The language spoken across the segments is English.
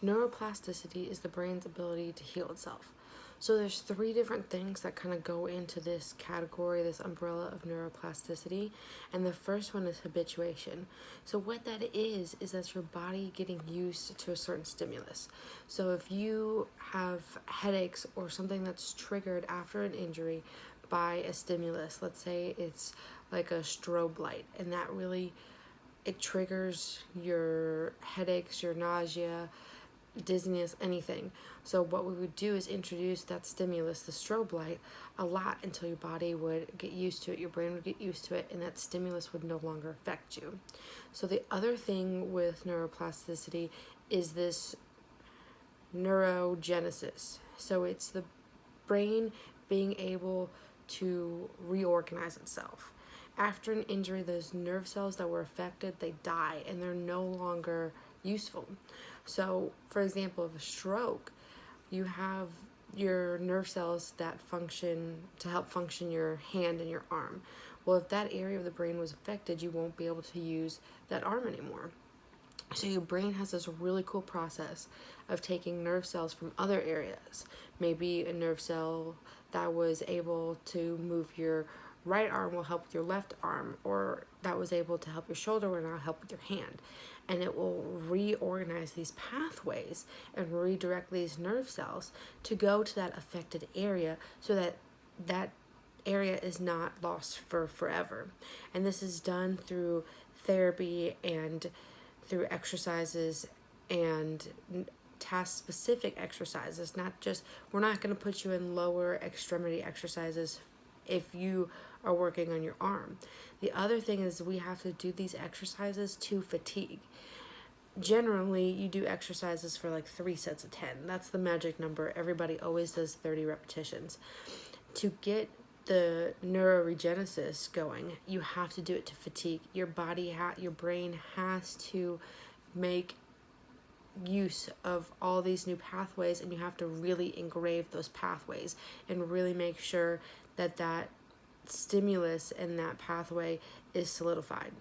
Neuroplasticity is the brain's ability to heal itself. So there's three different things that kind of go into this category, this umbrella of neuroplasticity. And the first one is habituation. So what that is that your body getting used to a certain stimulus. So if you have headaches or something that's triggered after an injury by a stimulus, let's say it's like a strobe light, and that really, it triggers your headaches, your nausea, dizziness, anything. So what we would do is introduce that stimulus, the strobe light, a lot until your body would get used to it, your brain would get used to it, and that stimulus would no longer affect you. So the other thing with neuroplasticity is this neurogenesis. So it's the brain being able to reorganize itself. After an injury, those nerve cells that were affected, they die and they're no longer useful. So, for example, of a stroke, you have your nerve cells that function to help function your hand and your arm. Well, if that area of the brain was affected, you won't be able to use that arm anymore. So your brain has this really cool process of taking nerve cells from other areas. Maybe a nerve cell that was able to move your right arm will help with your left arm, or that was able to help your shoulder will now help with your hand. And it will reorganize these pathways and redirect these nerve cells to go to that affected area so that that area is not lost for forever. And this is done through therapy and through exercises and task specific exercises. Not just, we're not going to put you in lower extremity exercises if you are working on your arm. The other thing is we have to do these exercises to fatigue. Generally, you do exercises for like 3 sets of 10. That's the magic number. Everybody always does 30 repetitions. To get the neuroregenesis going, you have to do it to fatigue. Your body, your brain has to make use of all these new pathways, and you have to really engrave those pathways and really make sure that that stimulus in that pathway is solidified.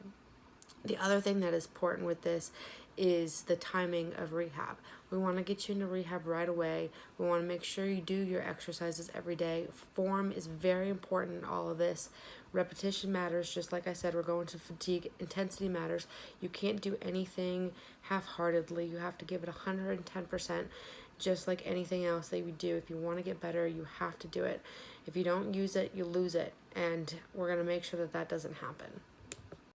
The other thing that is important with this is the timing of rehab. We want to get you into rehab right away. We want to make sure you do your exercises every day. Form is very important in all of this. Repetition matters. Just like I said, we're going to fatigue. Intensity matters. You can't do anything half-heartedly. You have to give it 110%, just like anything else that you do. If you want to get better, you have to do it. If you don't use it, you lose it. And we're going to make sure that that doesn't happen.